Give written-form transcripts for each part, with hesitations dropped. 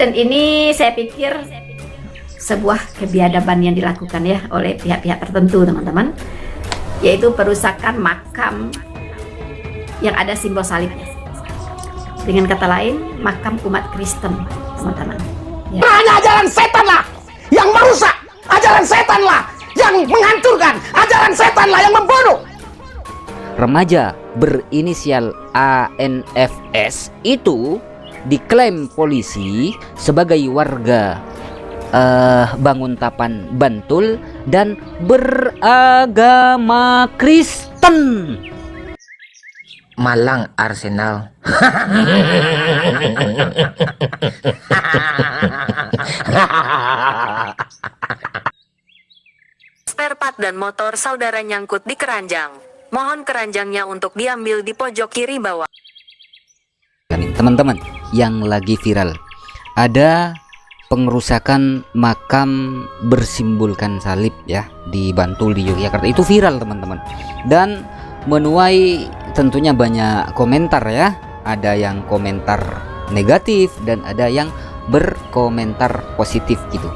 Dan ini saya pikir sebuah kebiadaban yang dilakukan ya oleh pihak-pihak tertentu, teman-teman, yaitu perusakan makam yang ada simbol salibnya. Dengan kata lain, makam umat Kristen, teman-teman. Ya. Hanya ajaran setan lah yang merusak, ajaran setan lah yang menghancurkan, ajaran setan lah yang membunuh. Remaja berinisial ANFS itu diklaim polisi sebagai warga Banguntapan, Bantul, dan beragama Kristen. Malang Arsenal. Spare part dan motor saudara nyangkut di keranjang. Mohon keranjangnya untuk diambil di pojok kiri bawah. Teman-teman, yang lagi viral, ada pengerusakan makam bersimbolkan salib ya di Bantul, di Yogyakarta. Itu viral, teman-teman, dan menuai tentunya banyak komentar ya. Ada yang komentar negatif dan ada yang berkomentar positif gitu.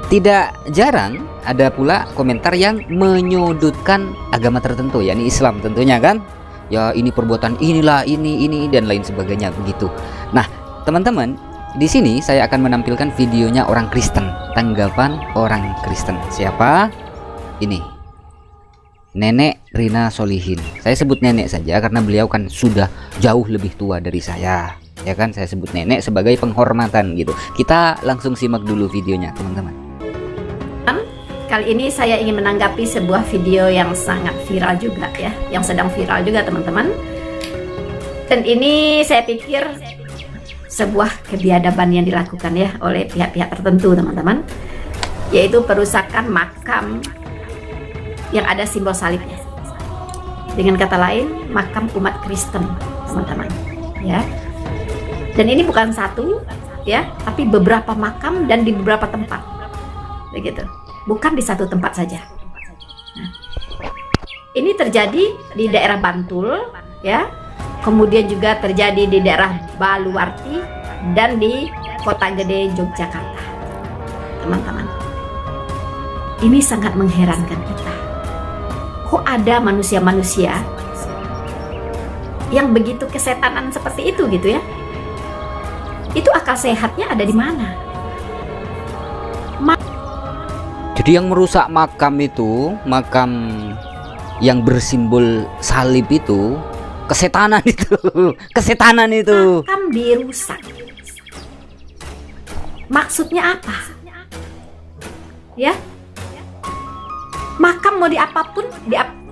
Tidak jarang ada pula komentar yang menyudutkan agama tertentu, yakni Islam tentunya kan. Ya ini perbuatan inilah, ini dan lain sebagainya begitu. Nah, teman-teman, di sini saya akan menampilkan videonya orang Kristen, tanggapan orang Kristen. Siapa? Ini Nenek Rina Solihin. Saya sebut nenek saja karena beliau kan sudah jauh lebih tua dari saya. Ya kan, saya sebut nenek sebagai penghormatan gitu. Kita langsung simak dulu videonya, teman-teman. Kali ini saya ingin menanggapi sebuah video yang sangat viral juga ya, yang sedang viral juga, teman-teman. Dan ini saya pikir sebuah kebiadaban yang dilakukan ya oleh pihak-pihak tertentu, teman-teman, yaitu perusakan makam yang ada simbol salibnya. Dengan kata lain, makam umat Kristen, teman-teman, ya. Dan ini bukan satu ya, tapi beberapa makam dan di beberapa tempat, begitu. Bukan di satu tempat saja. Nah, ini terjadi di daerah Bantul, ya. Kemudian juga terjadi di daerah Baluwarti dan di Kota Gede Yogyakarta, teman-teman. Ini sangat mengherankan kita. Kok ada manusia-manusia yang begitu kesetanan seperti itu gitu ya? Itu akal sehatnya ada di mana? Jadi yang merusak makam itu, makam yang bersimbol salib itu, kesetanan itu, kesetanan itu. Makam dirusak. Maksudnya apa? Ya, makam mau diapapun,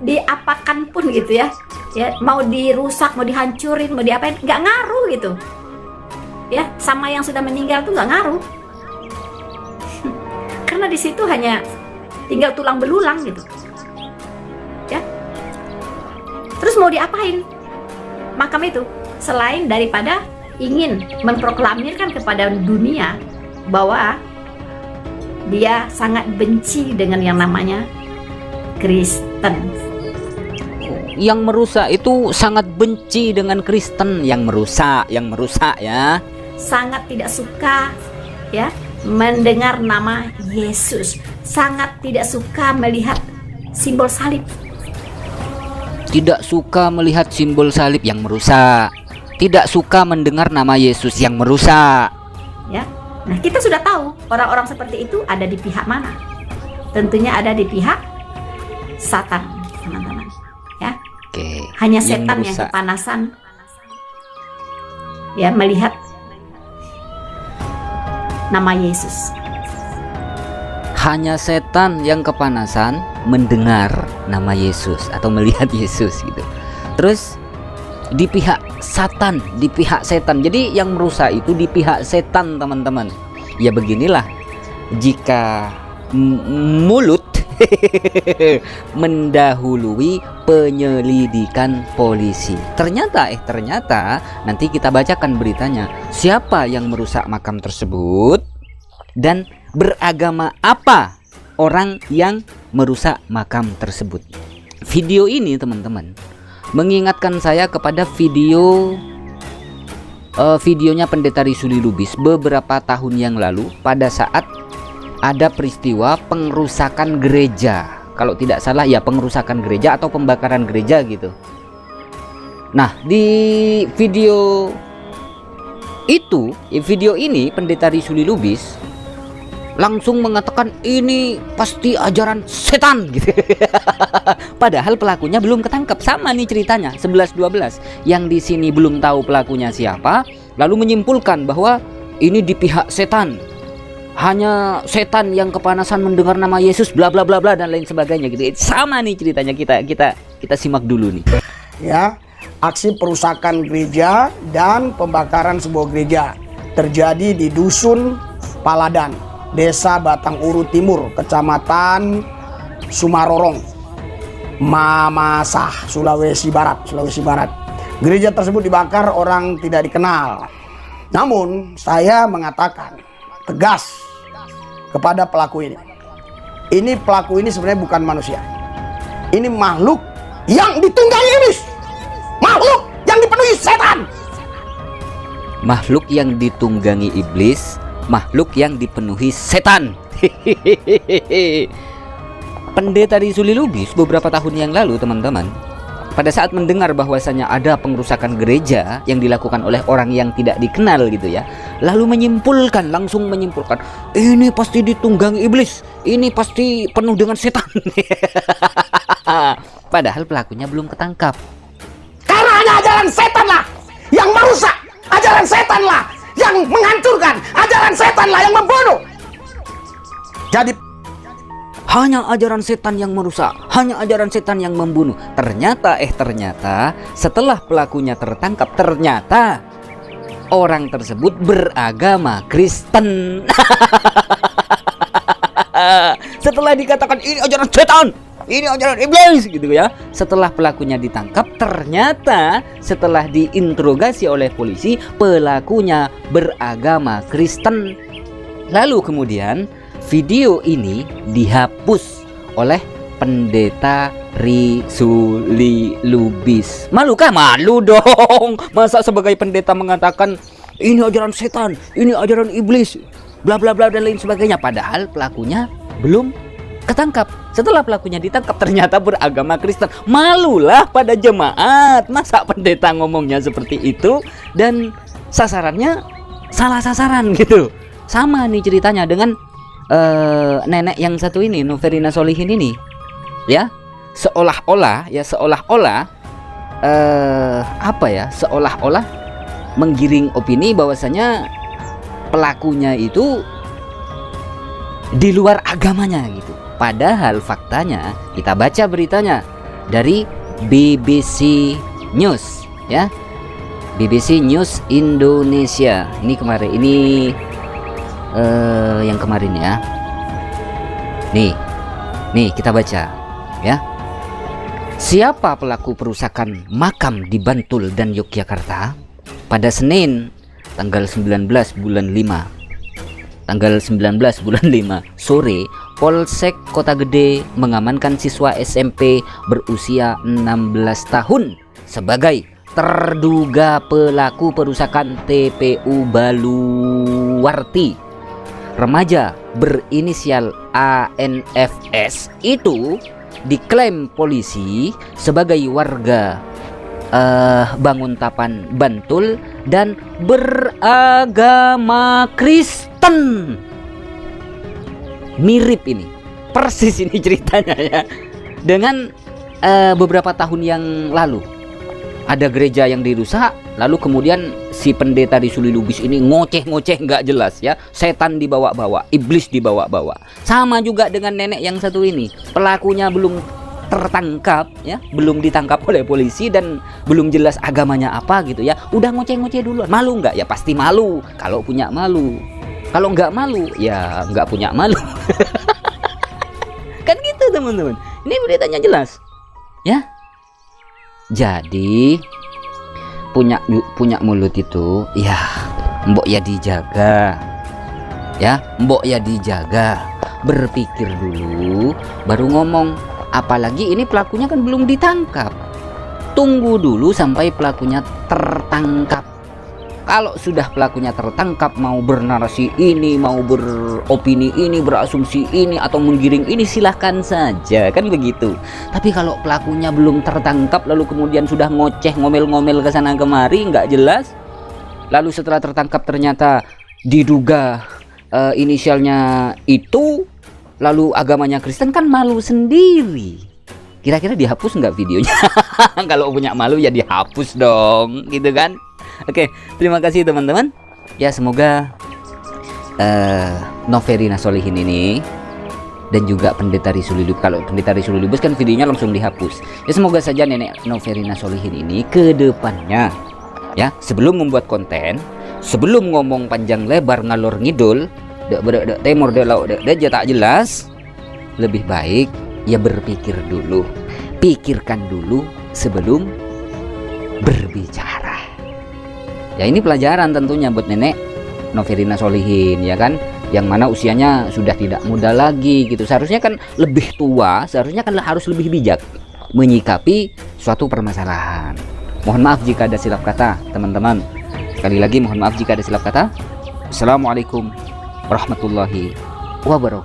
diapakan pun gitu ya. Ya, mau dirusak, mau dihancurin, mau diapain, nggak ngaruh gitu. Ya, sama yang sudah meninggal tuh nggak ngaruh. Karena di situ hanya tinggal tulang belulang gitu, ya. Terus mau diapain makam itu selain daripada ingin memproklamirkan kepada dunia bahwa dia sangat benci dengan yang namanya Kristen. Yang merusak itu sangat benci dengan Kristen, yang merusak ya. Sangat tidak suka ya mendengar nama Yesus, sangat tidak suka melihat simbol salib. Tidak suka melihat simbol salib yang merusak. Tidak suka mendengar nama Yesus yang merusak. Ya. Nah, kita sudah tahu orang-orang seperti itu ada di pihak mana. Tentunya ada di pihak Satan, teman-teman. Ya. Oke. Hanya setan yang kepanasan ya melihat nama Yesus. Hanya setan yang kepanasan mendengar nama Yesus atau melihat Yesus gitu. Terus di pihak Satan, di pihak setan. Jadi yang merusak itu di pihak setan, teman-teman. Ya beginilah jika mulut mendahului penyelidikan polisi. Ternyata nanti kita bacakan beritanya, siapa yang merusak makam tersebut dan beragama apa orang yang merusak makam tersebut. Video ini, teman-teman, mengingatkan saya kepada video videonya Pendeta Risuli Lubis beberapa tahun yang lalu pada saat ada peristiwa pengerusakan gereja. Kalau tidak salah ya pengerusakan gereja atau pembakaran gereja gitu. Nah, di video itu, video ini Pendeta Risuli Lubis langsung mengatakan ini pasti ajaran setan gitu. Padahal pelakunya belum ketangkap. Sama nih ceritanya 11-12. Yang di sini belum tahu pelakunya siapa, lalu menyimpulkan bahwa ini di pihak setan. Hanya setan yang kepanasan mendengar nama Yesus bla bla bla bla dan lain sebagainya gitu. Sama nih ceritanya, kita simak dulu nih. Ya, aksi perusakan gereja dan pembakaran sebuah gereja terjadi di Dusun Paladan, Desa Batang Uru Timur, Kecamatan Sumarorong, Mamasah, Sulawesi Barat. Gereja tersebut dibakar orang tidak dikenal. Namun saya mengatakan tegas kepada pelaku ini. Pelaku ini sebenarnya bukan manusia. Ini makhluk yang ditunggangi iblis. Makhluk yang dipenuhi setan. Makhluk yang ditunggangi iblis, makhluk yang dipenuhi setan. Pendeta Risuli Lubis beberapa tahun yang lalu, teman-teman, pada saat mendengar bahwasanya ada pengerusakan gereja yang dilakukan oleh orang yang tidak dikenal gitu ya, lalu langsung menyimpulkan ini pasti ditunggangi iblis, ini pasti penuh dengan setan. Padahal pelakunya belum ketangkap. Karena hanya ajaran setan lah yang merusak, ajaran setan lah yang menghancurkan, ajaran setan lah yang membunuh. Jadi hanya ajaran setan yang merusak, hanya ajaran setan yang membunuh. Ternyata setelah pelakunya tertangkap, ternyata orang tersebut beragama Kristen. Setelah dikatakan ini ajaran setan, ini ajaran iblis gitu ya. Setelah pelakunya ditangkap, ternyata setelah diinterogasi oleh polisi, pelakunya beragama Kristen. Lalu kemudian video ini dihapus oleh Pendeta Risuli Lubis. Malu kah? Malu dong. Masa sebagai pendeta mengatakan ini ajaran setan, ini ajaran iblis, bla bla bla dan lain sebagainya. Padahal pelakunya belum ketangkap. Setelah pelakunya ditangkap ternyata beragama Kristen. Malulah pada jemaat. Masa pendeta ngomongnya seperti itu dan sasarannya salah sasaran gitu. Sama nih ceritanya dengan nenek yang satu ini, Noverina Solihin ini, ya, seolah-olah menggiring opini bahwasanya pelakunya itu di luar agamanya gitu. Padahal faktanya kita baca beritanya dari BBC News, ya, BBC News Indonesia. Ini kemarin yang kemarin ya. Nih kita baca ya. Siapa pelaku perusakan makam di Bantul dan Yogyakarta? Pada Senin tanggal 19 bulan 5 sore, Polsek Kota Gede mengamankan siswa SMP berusia 16 tahun sebagai terduga pelaku perusakan TPU Baluwarti. Remaja berinisial ANFS itu diklaim polisi sebagai warga Banguntapan, Bantul dan beragama Kristen. Mirip ini, persis ini ceritanya ya. Dengan beberapa tahun yang lalu ada gereja yang dirusak, lalu kemudian si Pendeta Risuli Lubis ini ngoceh-ngoceh nggak jelas ya, setan dibawa-bawa, iblis dibawa-bawa. Sama juga dengan nenek yang satu ini, pelakunya belum tertangkap ya, belum ditangkap oleh polisi dan belum jelas agamanya apa gitu ya, udah ngoceh-ngoceh duluan. Malu nggak? Ya pasti malu. Kalau punya malu, kalau nggak malu ya nggak punya malu. Kan gitu teman-teman. Ini beritanya jelas ya. Jadi punya mulut itu ya mbok ya dijaga ya, mbok ya dijaga, berpikir dulu baru ngomong. Apalagi ini pelakunya kan belum ditangkap, tunggu dulu sampai pelakunya tertangkap. Kalau sudah pelakunya tertangkap, mau bernarasi ini, mau beropini ini, berasumsi ini, atau menggiring ini, silahkan saja, kan begitu. Tapi kalau pelakunya belum tertangkap, lalu kemudian sudah ngoceh, ngomel-ngomel ke sana kemari, nggak jelas, lalu setelah tertangkap ternyata diduga inisialnya itu, lalu agamanya Kristen, kan malu sendiri. Kira-kira dihapus nggak videonya? Kalau punya malu ya dihapus dong, gitu kan. Oke, terima kasih teman-teman. Ya, semoga Noverina Solihin ini dan juga Pendeta Risulilubus, kalau Pendeta Risulilubus kan videonya langsung dihapus. Ya, semoga saja Nenek Noverina Solihin ini ke depannya, ya, sebelum membuat konten, sebelum ngomong panjang lebar ngalor ngidul, dek temor dek laut dek tak jelas, lebih baik ya berpikir dulu, pikirkan dulu sebelum berbicara. Ya, ini pelajaran tentunya buat Nenek Noverina Solihin, ya kan, yang mana usianya sudah tidak muda lagi gitu. Seharusnya kan lebih tua, seharusnya kan harus lebih bijak menyikapi suatu permasalahan. Mohon maaf jika ada silap kata teman-teman. Sekali lagi mohon maaf jika ada silap kata. Assalamualaikum warahmatullahi wabarakatuh.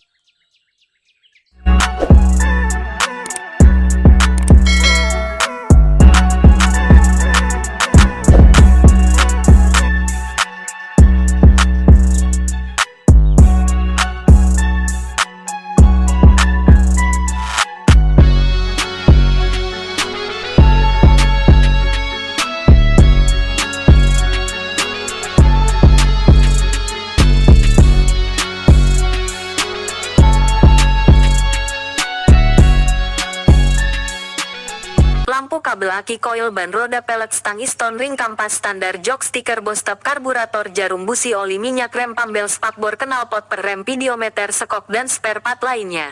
Lampu kabel aki coil ban roda pellet stang iston ring kampas standar jok stiker bostop karburator jarum busi oli minyak rem pambel spakbor knalpot per rem videometer sekop dan spare part lainnya.